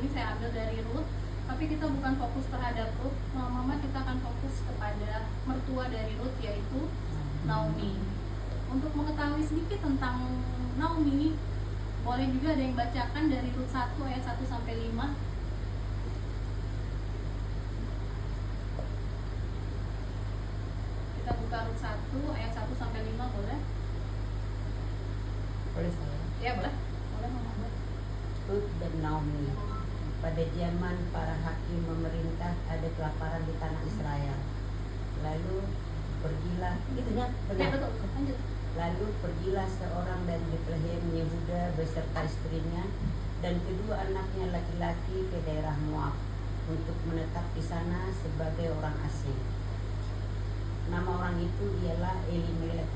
ini saya ambil dari Ruth, tapi kita bukan fokus terhadap Ruth, Mama kita akan fokus kepada mertua dari Ruth, yaitu Naomi. Untuk mengetahui sedikit tentang Naomi, boleh juga ada yang bacakan dari Ruth 1 ayat 1 sampai 5. Kita buka Ruth 1 ayat 1 sampai 5, boleh? Boleh saya? Ya, boleh. Boleh, Mama. Ruth dan Naomi. Pada zaman para hakim memerintah, ada kelaparan di tanah Israel. Lalu pergilah, itunya Ya, betul. Lanjut. Lalu pergilah seorang dari Betlehem Yehuda beserta istrinya dan kedua anaknya laki-laki ke daerah Moab untuk menetap di sana sebagai orang asing. Nama orang itu ialah Elimelek,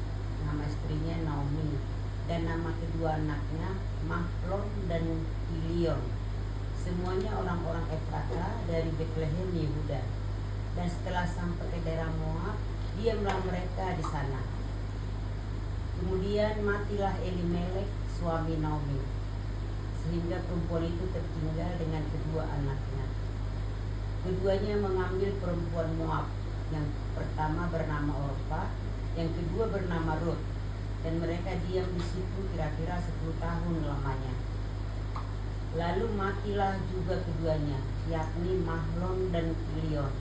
nama istrinya Naomi, dan nama kedua anaknya Mahlon dan Kilion. Semuanya orang-orang Efrata dari Betlehem Yehuda. Dan setelah sampai ke daerah Moab, diamlah mereka di sana. Kemudian matilah Elimelek suami Naomi, sehingga perempuan itu tertinggal dengan kedua anaknya. Keduanya mengambil perempuan Moab, yang pertama bernama Orpa, yang kedua bernama Ruth, dan mereka diam di situ kira-kira 10 tahun lamanya. Lalu matilah juga keduanya, yakni Mahlon dan Kilion,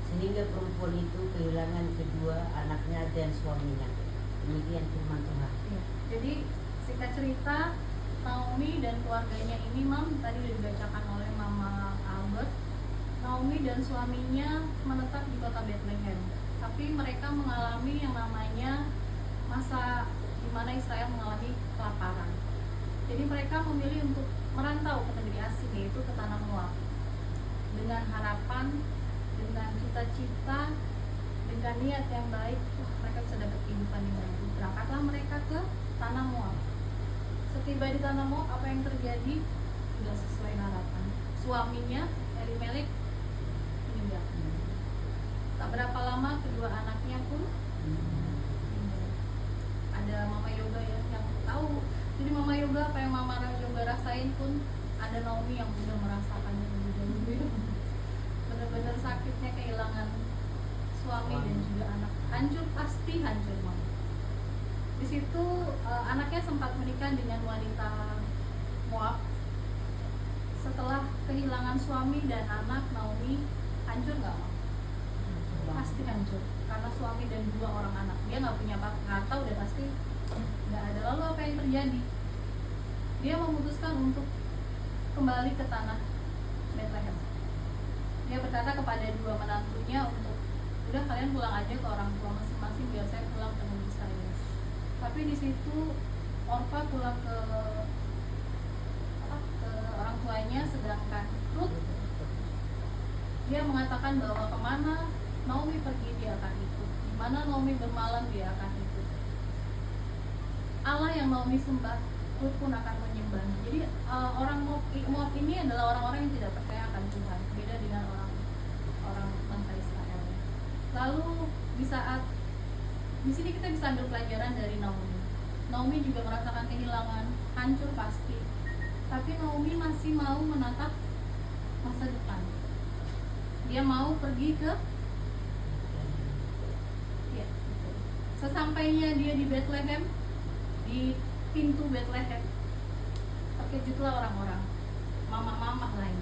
sehingga perempuan itu kehilangan kedua anaknya dan suaminya. Demikian firman Tuhan. Ya. Jadi singkat cerita, Naomi dan keluarganya ini, Mam, tadi sudah dibacakan oleh Mama Albert. Naomi dan suaminya menetap di kota Bethlehem, tapi mereka mengalami yang namanya masa di mana Israel mengalami kelaparan. Jadi mereka memilih untuk merantau ke negeri asing, yaitu ke tanah Moab, dengan harapan, dengan cita-cita, dengan niat yang baik, mereka bisa dapat kehidupan yang baik. Berangkatlah mereka ke tanah Moab. Setiba di tanah Moab, apa yang terjadi? Tidak sesuai harapan. Suaminya Elimelek meninggal. Tak berapa lama kedua anaknya pun meninggal. Ada Mama Yoga ya yang tahu. Jadi Mama Yoga, apa yang Mama Yoga rasain pun ada Naomi yang sudah merasakannya lebih dahulu. Benar-benar sakitnya kehilangan suami dan juga anak. Hancur, pasti hancur, Mama. Di situ anaknya sempat menikah dengan wanita Moab. Setelah kehilangan suami dan anak, Naomi hancur nggak, Mama? Pasti hancur, karena suami dan dua orang anak. Dia nggak punya apa, nggak tahu, dan pasti nggak ada. Lalu apa yang terjadi? Dia memutuskan untuk kembali ke tanah Bethlehem. Dia berkata kepada dua menantunya untuk, udah kalian pulang aja ke orang tua masing-masing, biar saya pulang ke negeri saya. Tapi di situ Orpa pulang ke orang tuanya, sedangkan Ruth, dia mengatakan bahwa kemana Naomi pergi dia akan ikut, di mana Naomi bermalam dia akan ikut. Allah yang Naomi sembah, Ruth pun akan menyembah. Jadi orang Moab ini adalah orang-orang yang tidak percaya akan Tuhan, beda dengan orang bangsa Israel. Lalu di saat di sini kita bisa ambil pelajaran dari Naomi. Naomi juga merasakan kehilangan, hancur pasti. Tapi Naomi masih mau menatap masa depan. Dia mau pergi ke ya, sesampainya dia di Bethlehem, di pintu Bethlehem, terkejutlah orang-orang, mama-mama lain.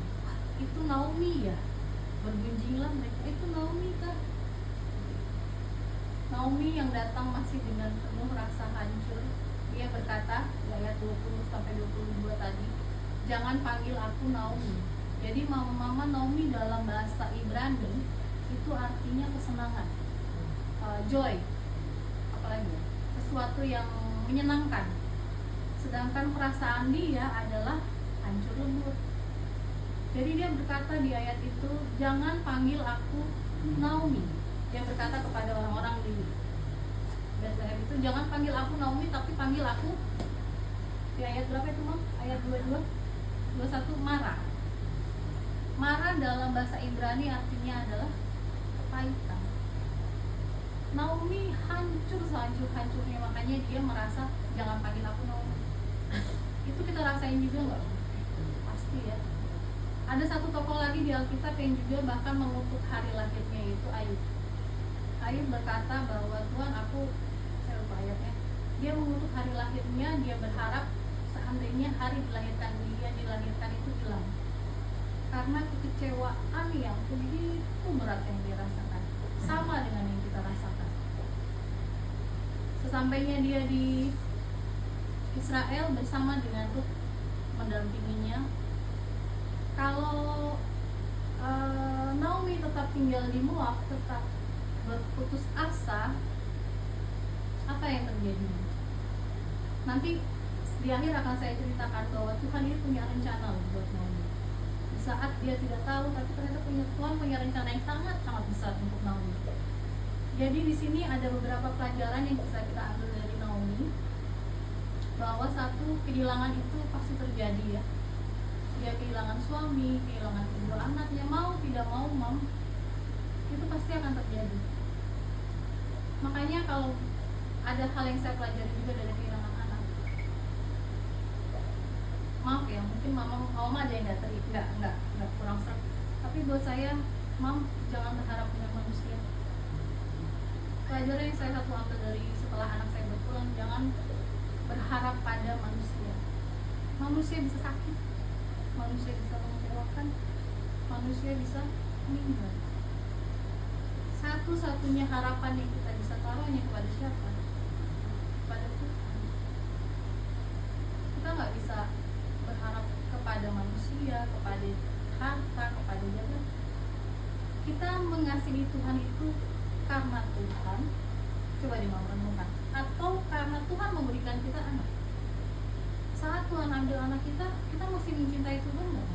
Itu Naomi ya? Bergunjinglah mereka, itu Naomi kah? Naomi yang datang masih dengan penuh rasa hancur. Dia berkata di ayat 20 sampai 22 tadi, jangan panggil aku Naomi. Jadi mama Naomi dalam bahasa Ibrani itu artinya kesenangan, joy, apalagi sesuatu yang menyenangkan. Sedangkan perasaan dia adalah hancur lebur. Jadi dia berkata di ayat itu, jangan panggil aku Naomi. Dia berkata kepada orang-orang di Bethlehem itu, jangan panggil aku Naomi, tapi panggil aku, di ayat berapa itu, Mam? Ayat 22, 21, Mara. Mara dalam bahasa Ibrani artinya adalah kepahitan. Naomi hancur sehancur-hancurnya, makanya dia merasa jangan panggil aku Naomi. Itu kita rasain juga nggak? Pasti ya. Ada satu tokoh lagi di Alkitab yang juga bahkan mengutuk hari lahirnya, yaitu Ayub. Ayub berkata bahwa Tuhan, saya lupa ayatnya, dia mengutuk hari lahirnya, dia berharap seandainya hari dia dilahirkan itu hilang, karena kekecewaan yang begitu berat yang dia rasakan, sama dengan yang kita rasakan. Sesampainya dia di Israel bersama dengan Rut mendampinginya, kalau Naomi tetap tinggal di Moab, tetap berputus asa, apa yang terjadi? Nanti di akhir akan saya ceritakan bahwa Tuhan itu punya rencana buat Naomi. Di saat dia tidak tahu, tapi ternyata Tuhan punya rencana yang sangat besar untuk Naomi. Jadi di sini ada beberapa pelajaran yang bisa kita ambil dari Naomi, bahwa satu, kehilangan itu pasti terjadi ya. Dia kehilangan suami, kehilangan kedua anaknya, mau tidak mau itu pasti akan terjadi. Makanya kalau ada hal yang saya pelajari juga dari kehilangan anak, maaf ya, mungkin mama ada yang nggak kurang serap, tapi buat saya, jangan berharap dengan manusia. Pelajaran yang saya satu ambil dari setelah anak saya berpulang, jangan berharap pada manusia. Manusia bisa sakit, manusia bisa mengecewakan, manusia bisa meninggal. Satu-satunya harapan yang kita bisa taruhnya kepada siapa? Kepada Tuhan. Kita nggak bisa berharap kepada manusia, kepada harta, kepada jabatan. Kita mengasihi Tuhan itu karena Tuhan, coba renungkan, atau karena Tuhan memberikan kita anak. Saat Tuhan ambil anak kita mesti mencintai Tuhan nggak?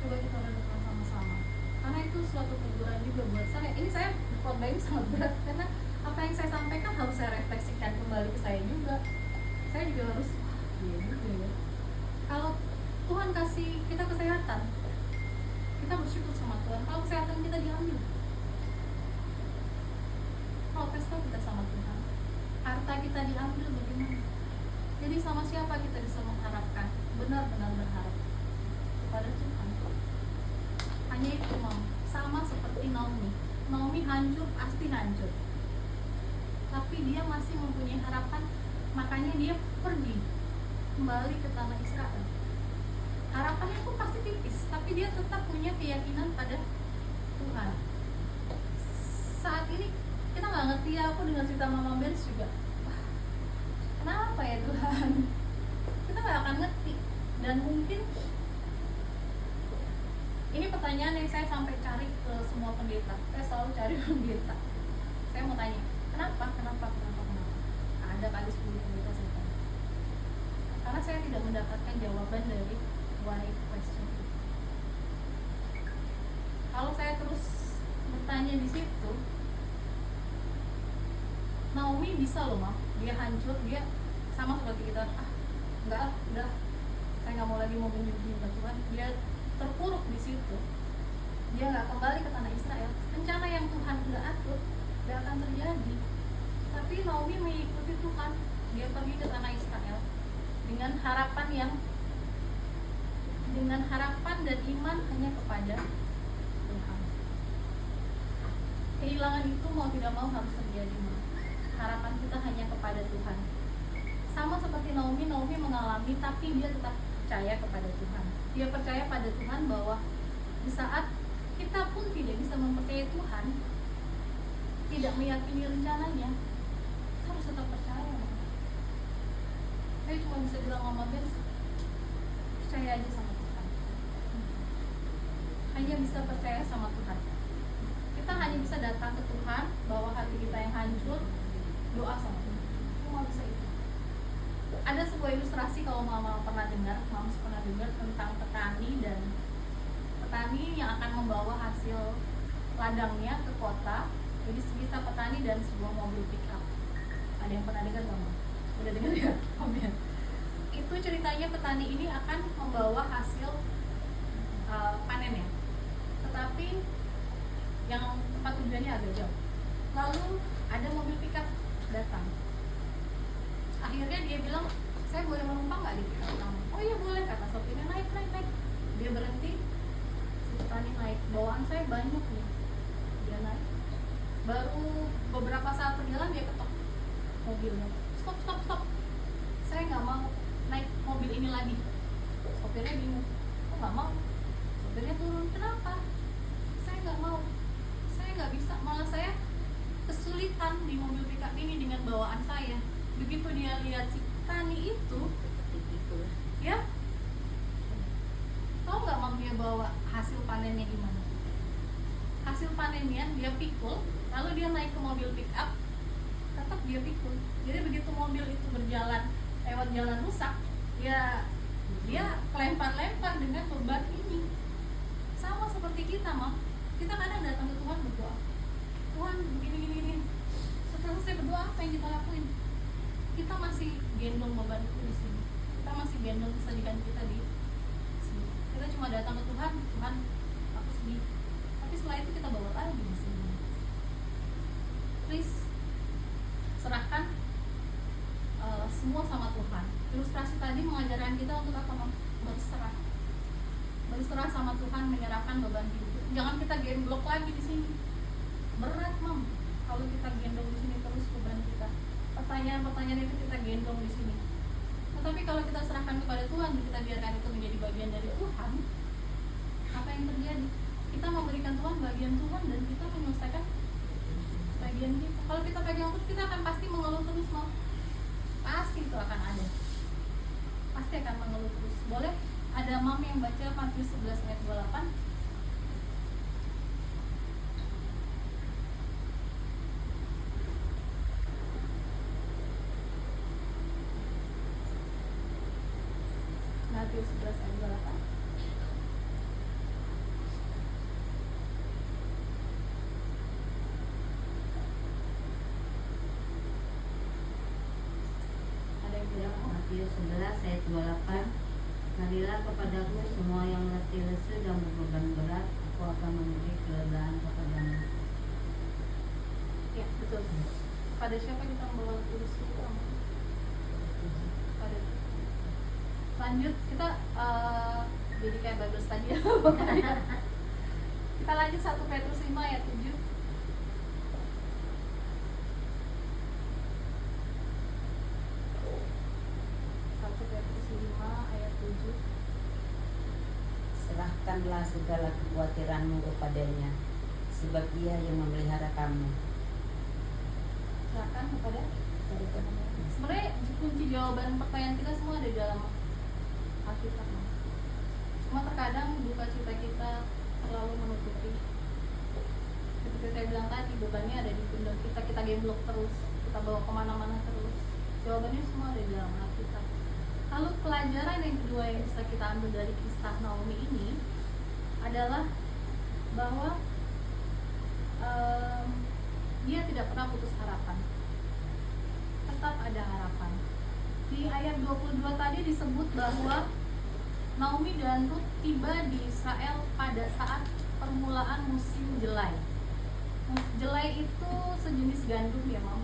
Coba kita renungkan sama-sama, karena itu suatu teguran juga buat saya. Ini saya khotbah ini sangat berat, karena apa yang saya sampaikan harus saya refleksikan kembali ke saya juga. Saya juga harus, iya juga ya. Kalau Tuhan kasih kita kesehatan, kita bersyukur sama Tuhan. Kalau kesehatan kita diambil, kalau pesta kita sama Tuhan, harta kita diambil, bagaimana? Jadi sama siapa kita bisa mengharapkan? Benar-benar berharap kepada Tuhan. Hanya itu sama seperti Naomi. Naomi hancur, pasti hancur, tapi dia masih mempunyai harapan. Makanya dia pergi kembali ke tanah Israel. Harapannya itu pasti tipis, tapi dia tetap punya keyakinan pada Tuhan. Saat ini kita nggak ngerti ya, aku dengar cerita Mama Belis juga, kenapa ya Tuhan? Kita nggak akan ngerti. Dan mungkin ini pertanyaan yang saya sampai cari ke semua pendeta. Saya selalu cari pendeta. Saya mau tanya, kenapa? Ada kali 10 pendeta saya tanya. Karena saya tidak mendapatkan jawaban dari why question. Kalau saya terus bertanya di situ, Naomi bisa loh dia hancur, dia sama seperti kita, udah, saya nggak mau lagi mau menyembah Tuhan. Dia terpuruk di situ, dia nggak kembali ke tanah Israel. Rencana yang Tuhan udah atur nggak akan terjadi. Tapi Naomi mengikuti Tuhan, dia pergi ke tanah Israel dengan harapan dan iman hanya kepada Tuhan. Kehilangan itu mau tidak mau harus terjadi. Harapan kita hanya kepada Tuhan. Sama seperti Naomi mengalami, tapi dia tetap percaya kepada Tuhan. Dia percaya pada Tuhan bahwa di saat kita pun tidak bisa mempercayai Tuhan, tidak meyakini rencananya, kita harus tetap percaya. Saya cuma bisa bilang Mama Bel, percaya aja sama Tuhan. Hanya bisa percaya sama Tuhan. Kita hanya bisa datang ke Tuhan, bawa hati kita yang hancur, doa sama Tuhan. Cuma bisa itu. Ada sebuah ilustrasi, kalau Mama pernah dengar tentang petani yang akan membawa hasil ladangnya ke kota. Jadi bisa petani dan sebuah mobil pick up. Ada yang pernah dengar Mama? Udah dengar ya? Itu ceritanya petani ini akan membawa hasil panennya, tetapi yang tempat tujuannya agak jauh. Lalu ada mobil pick up datang. Akhirnya dia bilang, saya boleh menumpang nggak di pick up kamu? Oh iya boleh, kata sopirnya. Naik. Dia berhenti bawaan saya banyak nih, dia naik, baru beberapa saat berjalan dia ketok mobilnya, stop stop stop, saya nggak mau naik mobil ini lagi. Sopirnya bingung, kok nggak mau? Sopirnya turun, kenapa? Saya nggak mau, saya nggak bisa, malah saya kesulitan di mobil pickup ini dengan bawaan saya. Begitu dia lihat si Tani itu, ya, tahu nggak mam dia bawa hasil panennya gimana? Hasil panennya dia pikul, lalu dia naik ke mobil pickup, tetap dia pikul. Jadi begitu mobil itu berjalan lewat jalan rusak, dia kelempar-lempar dengan beban ini. Sama seperti kita, mam. Kita kadang datang ke Tuhan berdoa, Tuhan begini. Setelah selesai berdoa, apa yang kita lakuin? Kita masih gendong beban itu di sini. Kita masih gendong kesedihan kita di sini. Kita cuma datang ke Tuhan, Tuhan, aku sedih. Tapi setelah itu kita bawa lagi di sini. Please serahkan semua sama Tuhan. Ilustrasi tadi mengajarkan kita untuk apa, mam? Berserah. Berserah sama Tuhan, menyerahkan beban hidup. Jangan kita gemblok lagi di sini. Berat, mam, kalau kita gendong di sini terus beban kita. Pertanyaan-pertanyaan itu kita gendong di sini. Tetapi kalau kita serahkan kepada Tuhan, kita biarkan itu menjadi bagian dari Tuhan, apa yang terjadi? Kita memberikan Tuhan bagian Tuhan dan kita menyelesaikan bagian kita. Kalau kita pegang terus, kita akan pasti mengeluh terus, mam. Pasti itu akan ada. Pasti akan mengeluh terus. Boleh ada mam yang baca Matius 11 ayat 28? Matius 11 ayat 28. Ada yang tidak mau? Matius 11 ayat 28. Marilah kepadaku semua yang letih lesu dan berbeban berat, aku akan memberi kelegaan kepadamu. Ya, betul. Pada siapa kita membawa kurus itu? Pada lanjut kita jadi kayak Bible study ya. Kita lanjut 1 Petrus 5 ayat 7. 1 Petrus 5 ayat 7. Serahkanlah segala kekhawatiranmu kepadanya, sebab Ia yang memelihara kamu. Silakan kepada sebenarnya kunci jawaban pertanyaan kita semua ada di dalam Alkitab. Cuma terkadang duka cita kita terlalu menutupi. Seperti saya bilang tadi, bebannya ada di pundak kita, kita gemblok terus, kita bawa kemana-mana terus. Jawabannya semua ada di dalam Alkitab. Lalu pelajaran yang kedua yang bisa kita ambil dari kisah Naomi ini adalah bahwa dia tidak pernah putus harapan. Tetap ada harapan. Di ayat 22 tadi disebut bahwa Naomi dan Ruth tiba di Israel pada saat permulaan musim jelai. Jelai itu sejenis gandum ya, mam.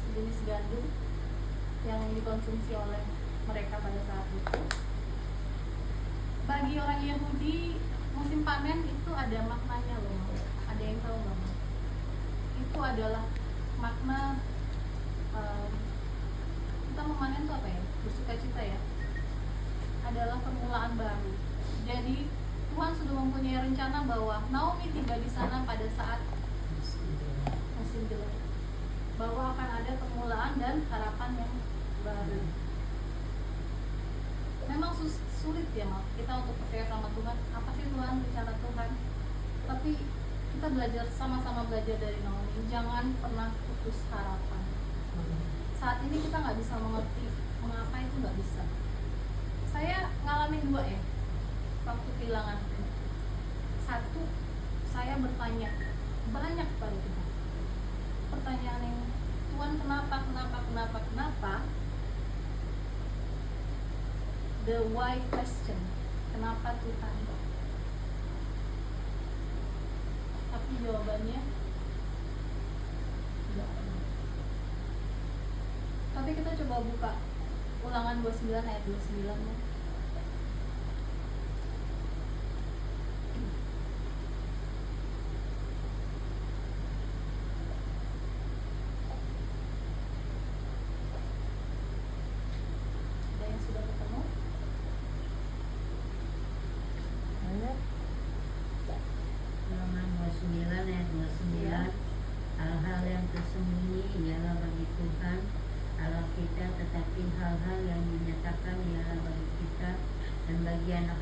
Sejenis gandum yang dikonsumsi oleh mereka pada saat itu. Bagi orang Yahudi, musim panen itu ada maknanya loh, mam. Ada yang tahu nggak, mam? Itu adalah makna kita memanen itu apa ya? Bersuka cita ya. Adalah permulaan baru. Jadi Tuhan sudah mempunyai rencana bahwa Naomi tiba di sana pada saat musim jelek, bahwa akan ada permulaan dan harapan yang baru. Memang sulit ya, Mak, kita untuk percaya sama Tuhan. Apa sih Tuhan, rencana Tuhan? Tapi kita belajar, sama-sama belajar dari Naomi. Jangan pernah putus harapan. Saat ini kita nggak bisa mengerti mengapa itu nggak bisa. Saya ngalamin 2 ya waktu kehilangan. 1, saya bertanya banyak pada Tuhan. Pertanyaan yang Tuhan kenapa? The why question. Kenapa Tuhan? Tapi jawabannya tidak ada. Tapi kita coba buka Ulangan 29 ayat 29 ya.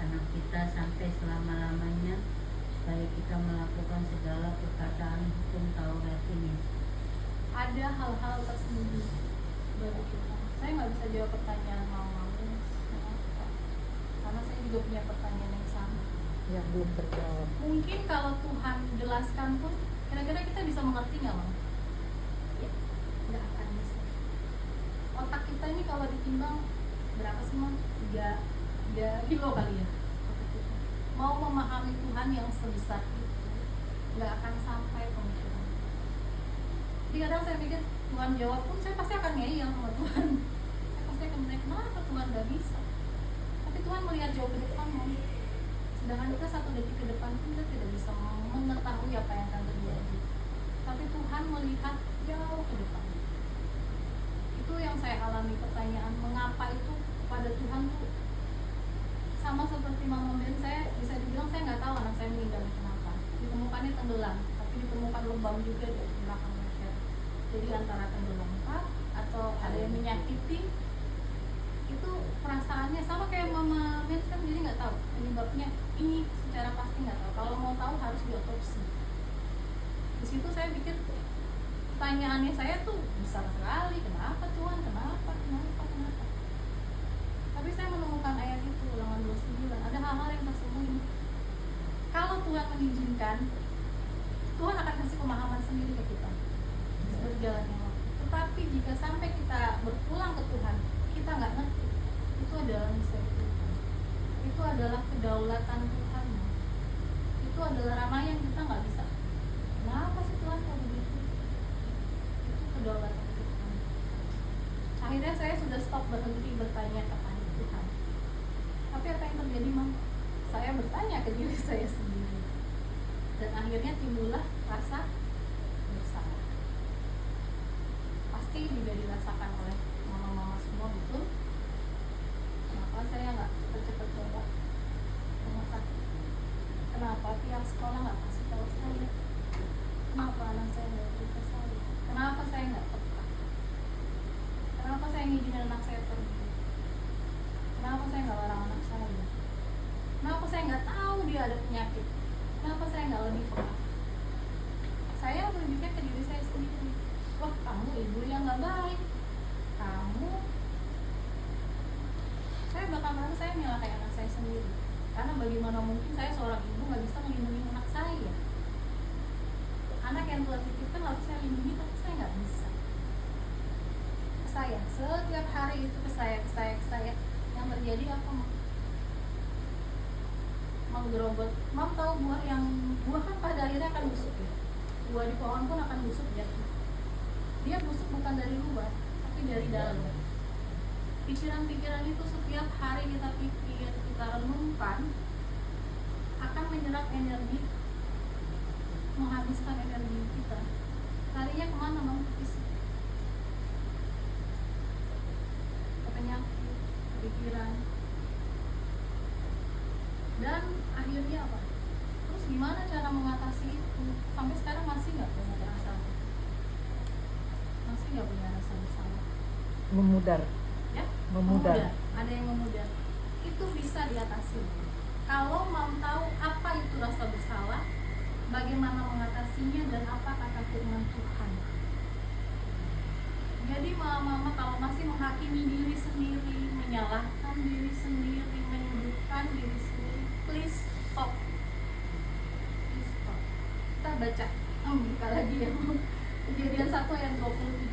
anak kita sampai selama-lamanya, supaya kita melakukan segala perkataan hukum Taurat ini. Ada hal-hal tersembunyi bagi Tuhan. Saya nggak bisa jawab pertanyaan mama, karena saya juga punya pertanyaan yang sama. yang belum terjawab. Mungkin kalau Tuhan jelaskan pun, kira-kira kita bisa mengerti nggak, Mam? Ya, nggak akan bisa. Otak kita ini kalau ditimbang berapa sih, Mam? 3 kilo kali ya. Otak kita. Mau memahami Tuhan yang sebesar itu, nggak akan sampai pemikiran. Jadi kadang saya pikir Tuhan jawab pun saya pasti akan ngeyel sama Tuhan. Saya pasti akan bertanya, kenapa Tuhan nggak bisa? Tapi Tuhan melihat jauh ke depan, Mam. Sedangkan kita 1 detik ke depan pun kita tidak bisa mengetahui apa yang akan terjadi. Tapi Tuhan melihat jauh ke depan. Itu yang saya alami, pertanyaan mengapa itu pada Tuhan tuh sama seperti Mama Ben. Saya bisa dibilang saya nggak tahu anak saya meninggal kenapa. Ditemukannya tenggelam, tapi ditemukan lubang juga di belakang leher. Jadi antara tenggelam atau ada yang menyakiti, itu perasaannya sama kayak Mama Ben kan, jadi nggak tahu penyebabnya ini secara pasti nggak tahu. Kalau mau tahu harus diotopsi. Di situ saya pikir pertanyaannya saya tuh besar sekali, kenapa Tuhan, kenapa. Tapi saya menemukan ayat itu, Ulangan 29, ada hal-hal yang tersembunyi. Kalau Tuhan mengizinkan, Tuhan akan kasih pemahaman sendiri ke kita berjalannya waktu. Tetapi jika sampai kita berpulang ke Tuhan, kita nggak ngerti, itu adalah misteri Tuhan. Itu adalah kedaulatan Tuhan. Itu adalah ranah yang kita nggak bisa. Kenapa sih Tuhan kalau begitu? Itu kedaulatan Tuhan. Akhirnya saya sudah stop, berhenti bertanya kepada Tuhan. Tapi apa yang terjadi, Mam? Saya bertanya ke diri saya sendiri. Dan akhirnya timbullah rasa bersalah. Pasti juga dirasakan oleh mama-mama semua, betul? Kenapa saya nggak cepat-cepat coba rumah sakit? Kenapa pihak sekolah nggak kasih tahu saya? Kenapa anak saya nggak cerita saya? Kenapa saya nggak peka? Kenapa saya ngizinin anak saya pergi? Kenapa saya nggak larang anak saya? Kenapa saya nggak tahu dia ada penyakit? Kenapa saya nggak lebih peka? Saya berpikir ke diri saya sendiri, wah kamu ibu yang nggak baik, saya bakal merasa saya menyalahkan anak saya sendiri. Karena bagaimana mungkin saya seorang ibu nggak bisa melindungi anak saya? Anak yang telah dititipkan harus saya lindungi, tapi saya nggak bisa. Saya setiap hari itu ke saya. Yang terjadi apa, Mam? Menggerobot. Mam tahu buah kan pada akhirnya akan busuk ya. Buah di pohon pun akan busuk ya. Dia busuk bukan dari luar, tapi dari dalam. Pikiran-pikiran itu setiap hari kita pikir, kita renungkan, akan menyerap energi, menghabiskan energi kita. Larinya kemana, Mam? Fisik. Ke penyakit, pikiran. Dan akhirnya apa? Terus gimana cara mengatasi itu? Sampai sekarang masih nggak punya rasa, masih nggak punya rasa bersalah. Memudar. Ya, Memudar. ada yang memudar. Itu bisa diatasi kalau mau tahu apa itu rasa bersalah, bagaimana mengatasinya, dan apa kata firman Tuhan. Jadi mama-mama kalau masih menghakimi diri sendiri, menyalahkan diri sendiri, menyudutkan diri sendiri, please stop. Please stop. Kita baca buka lagi ya, Kejadian 1 ayat 27.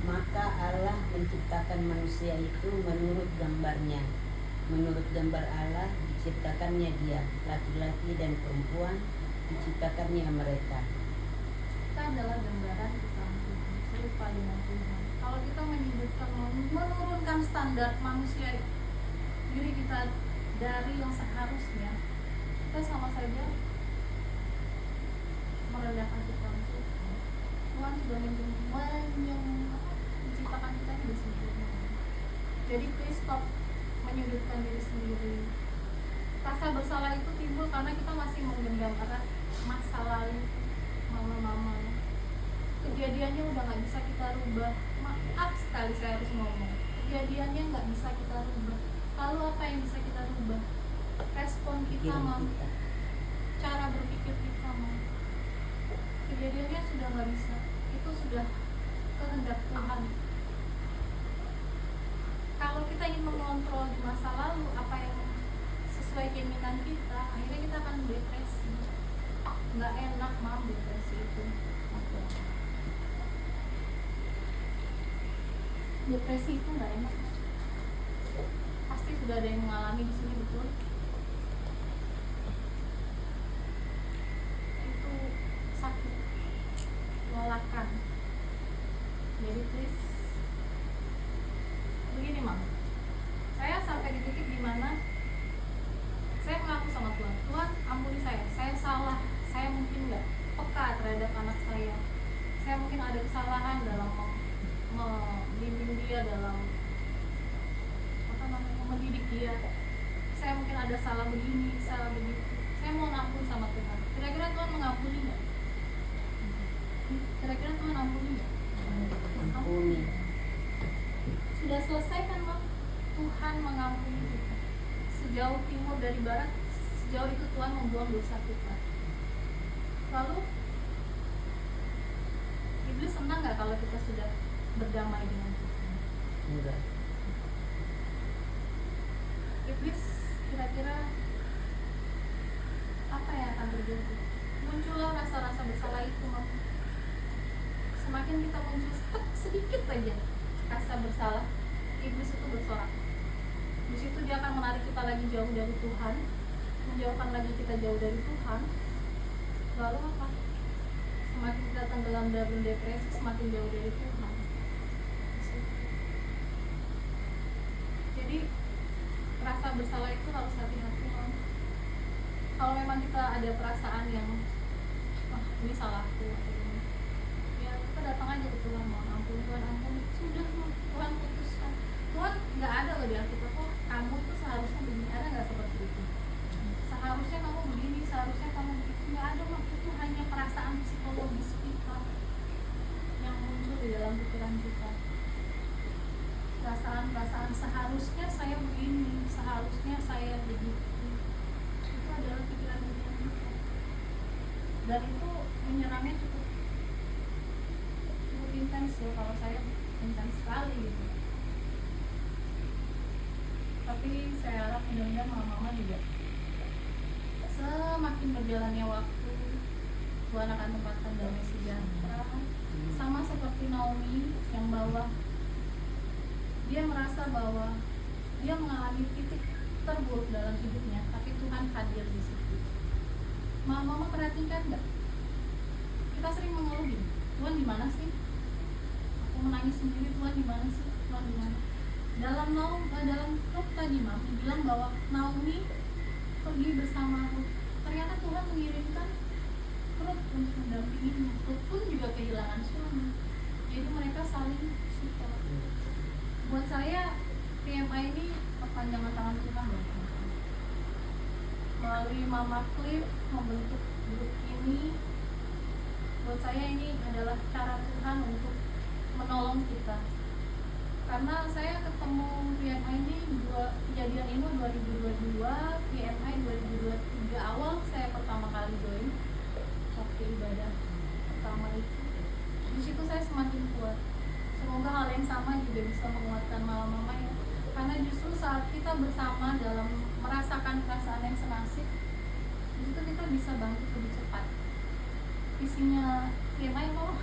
Maka Allah menciptakan manusia itu menurut gambarnya. Menurut gambar Allah diciptakannya dia, laki-laki dan perempuan diciptakannya mereka. Kita adalah gambaran ciptaan Tuhan, serupa dengan Tuhan. Kalau kita menyebutkan menurunkan standar manusia diri kita dari yang seharusnya, kita sama saja merendahkan Tuhan. Tuhan sudah menciptakan kita ini sempurna. Jadi please stop menyudutkan diri sendiri. Rasa bersalah itu timbul karena kita masih menggenggam erat masa lalu mama-mama. Kejadiannya udah nggak bisa kita rubah. Maaf sekali saya harus ngomong. Kejadiannya nggak bisa kita rubah. Lalu apa yang bisa kita rubah? Respon kita, Pikiran Mam. kita. Cara berpikir kita, Mam. Kejadiannya sudah nggak bisa. Itu sudah kehendak Tuhan. Kalau kita ingin mengontrol di masa lalu apa yang sesuai keinginan kita, akhirnya kita akan depresi. Nggak enak, Mam, depresi itu. Depresi itu nggak enak. Pasti sudah ada yang mengalami di sini, betul? Itu sakit, melelahkan. Jadi please, begini, Mam. Saya sampai di titik dimana saya mengaku sama Tuhan, Tuhan ampuni saya salah, saya mungkin nggak peka terhadap anak saya mungkin ada kesalahan dalam membimbing dia, dalam mendidik dia, saya mungkin ada salah begini, salah begitu, saya mau ampun sama Tuhan. Kira-kira Tuhan mengampuni nggak? Kira-kira Tuhan ampuni nggak? Ampuni. Sudah selesai kan, Mam? Tuhan mengampuni kita. Sejauh timur dari barat, sejauh itu Tuhan membuang dosa kita. Lalu iblis senang nggak kalau kita sudah berdamai dengan Tuhan? Enggak. Iblis kira-kira apa yang akan terjadi? Muncullah rasa-rasa bersalah itu, Mam. Semakin kita muncul sedikit aja rasa bersalah, iblis itu bersorak. Di situ dia akan menarik kita lagi jauh dari Tuhan, menjauhkan lagi kita jauh dari Tuhan. Lalu apa? Semakin kita tenggelam dalam depresi, semakin jauh dari Tuhan. Jadi rasa bersalah itu harus hati-hati, Mam. Kalau memang kita ada perasaan yang ini salahku atau ini, ya kita datang aja ke Tuhan, mohon ampun, Tuhan ampun. Sudah, Mam. Tuhan putuskan. Tuhan nggak ada loh di Alkitab, kok kamu tuh seharusnya begini, ada nggak seperti itu? Seharusnya kamu begini, seharusnya kamu begitu, nggak ada, Mam. Itu hanya perasaan psikologis kita yang muncul di dalam pikiran kita. Perasaan seharusnya saya begini, seharusnya saya begitu, itu adalah pikiran-pikiran kita, dan itu menyerangnya cukup intens loh. Kalau saya intens sekali gitu. Tapi saya harap mudah-mudahan mama-mama juga semakin berjalannya waktu, Tuhan akan tempatkan damai sejahtera. Sama seperti Naomi yang bahwa dia merasa bahwa dia mengalami titik terburuk dalam hidupnya, tapi Tuhan hadir di situ. Mama perhatikan nggak? Kita sering mengeluh gini, Tuhan di mana sih? Aku menangis sendiri, Tuhan di mana sih? Tuhan di mana? Dalam Rut tadi, Mam, bilang bahwa Naomi pergi bersama Rut. Ternyata Tuhan mengirimkan Rut untuk mendampingi. Rut pun juga kehilangan suami. Jadi mereka saling support. Buat saya PMI ini perpanjangan tangan Tuhan loh. Melalui Mama Cliff membentuk grup ini, buat saya ini adalah cara Tuhan untuk menolong kita. Karena saya ketemu PMI ini kejadian ini 2022, PMI 2023 awal saya pertama kali join waktu ibadah pertama itu. Di situ saya semakin kuat. Semoga hal yang sama juga bisa menguatkan mama-mama ya. Karena justru saat kita bersama dalam merasakan perasaan yang senasib, di situ kita bisa bangkit lebih cepat. Isinya PMI mau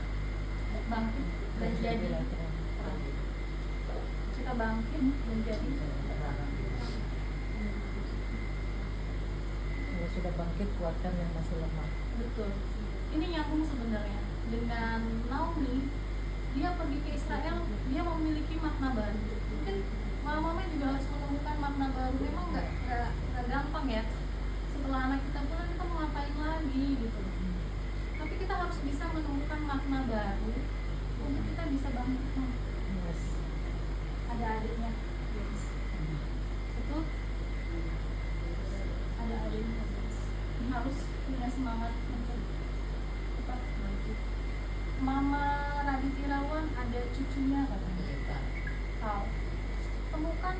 bangkit dan jadi terang. Kita bangkit dan jadi terang. Kalau sudah bangkit, kuatkan yang masih lemah. Betul. Ini nyambung sebenarnya dengan Naomi. Dia pergi ke Israel, dia memiliki makna baru. Mungkin mama-mama juga harus menemukan makna baru. Memang nggak gampang ya. Setelah anak kita pulang, kita mau ngapain lagi gitu. Tapi kita harus bisa menemukan makna baru untuk kita bisa bangkit. Yes. Ada adiknya.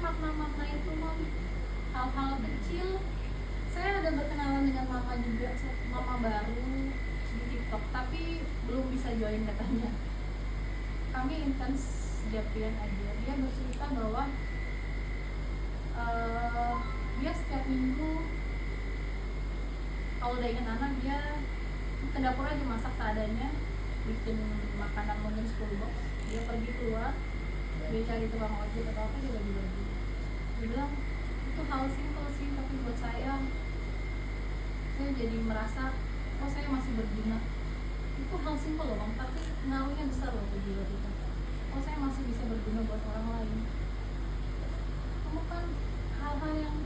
makna-makna itu Mam, hal-hal kecil. Saya ada berkenalan dengan mama juga, mama baru di TikTok, tapi belum bisa join katanya. Kami intens japrian aja. Dia bercerita bahwa dia setiap minggu kalau udah ingin anak, dia ke dapur aja masak seadanya, bikin makanan mungkin 10 box. Dia pergi keluar, dia cari tukang ojek atau apa, dia bagi-bagi. Dia bilang itu hal simpel sih, tapi buat saya jadi merasa oh saya masih berguna. Itu hal simpel loh Bang, tapi ngaruhnya besar loh ke jiwa kita. Oh saya masih bisa berguna buat orang lain. Kamu kan hal-hal yang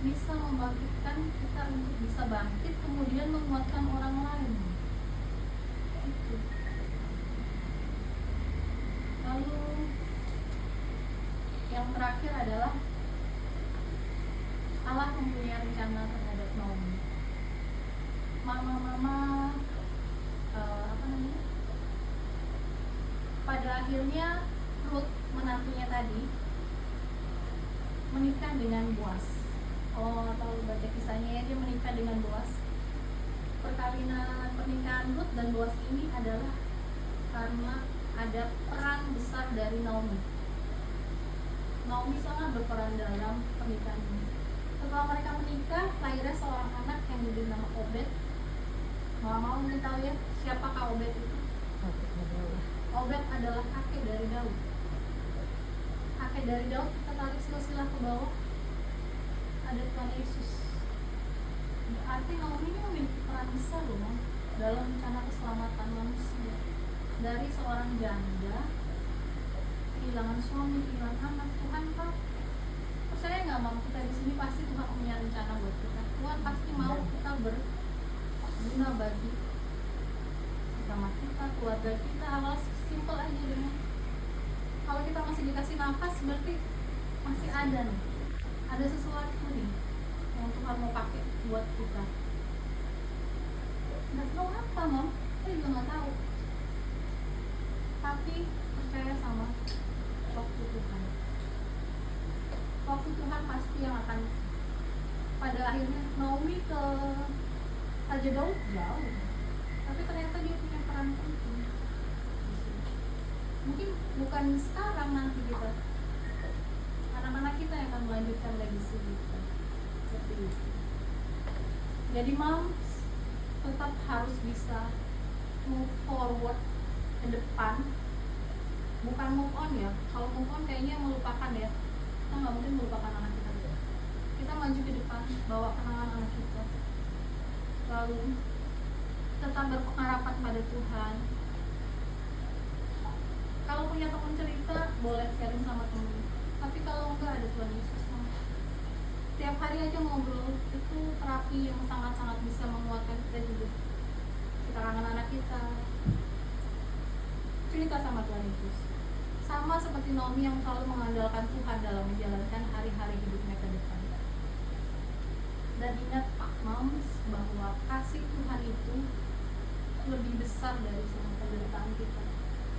bisa membangkitkan kita untuk bisa bangkit, kemudian menguatkan orang lain. Itu. Lalu yang terakhir adalah Allah mempunyai rencana terhadap Naomi. Mama-mama pada akhirnya Ruth menantunya tadi menikah dengan Boaz. Oh, tahu baca kisahnya ya, dia menikah dengan Boaz. Pernikahan Ruth dan Boaz ini adalah karena ada peran besar dari Naomi. Naomi sangat berperan dalam pernikahan ini. Setelah mereka menikah, lahirnya seorang anak yang diberi nama Obed. Mama mungkin tahu ya, siapakah Obed itu? Obed adalah kakek dari Daud. Kakek dari Daud, kita tarik silsilah ke bawah, ada Tuhan Yesus. Berarti Naomi ini memiliki peran besar loh Bang, dalam rencana keselamatan manusia. Dari seorang janda, kehilangan suami, kehilangan anak, Tuhan Pak. Percaya nggak Mam, kita di sini pasti Tuhan punya rencana buat kita. Tuhan pasti mau kita berguna bagi sama kita, keluarga kita. Awal simpel aja dengan kalau kita masih dikasih nafas, berarti masih ada nih, ada sesuatu nih yang Tuhan mau pakai buat kita. Nggak tahu apa Mam, saya juga nggak tahu, tapi percaya sama waktu Tuhan. Waktu Tuhan pasti yang akan, pada akhirnya Naomi ke Raja Daud jauh, tapi ternyata dia punya peran penting. Mungkin bukan sekarang, nanti kita, anak-anak kita yang akan melanjutkan legacy kita seperti itu. Jadi moms tetap harus bisa move forward ke depan, bukan move on ya. Kalau move on kayaknya melupakan ya, kita nggak mungkin melupakan anak kita. Kita maju ke depan, bawa kenangan anak kita, lalu tetap berpengharapan pada Tuhan. Kalau punya teman cerita, boleh sharing sama teman. Tapi kalau enggak, ada Tuhan Yesus. Tiap hari aja ngobrol, itu terapi yang sangat-sangat bisa menguatkan kita juga. Kita kangen anak kita, cerita sama Tuhan Yesus. Sama seperti Naomi yang selalu mengandalkan Tuhan dalam menjalankan hari-hari hidupnya ke depan. Dan ingat Pak Moms, bahwa kasih Tuhan itu lebih besar dari semua penderitaan kita.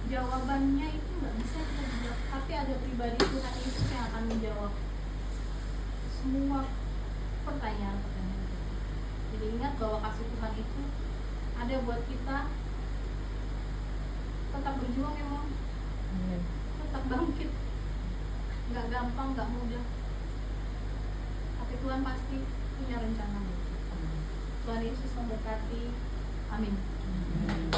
Jawabannya itu nggak bisa kita jawab, tapi ada pribadi Tuhan Yesus yang akan menjawab semua pertanyaan-pertanyaan kita. Jadi ingat bahwa kasih Tuhan itu ada buat kita. Tetap berjuang ya Mom, tetap bangkit. Nggak gampang, nggak mudah, tapi Tuhan pasti punya rencana. Tuhan Yesus memberkati. Amin.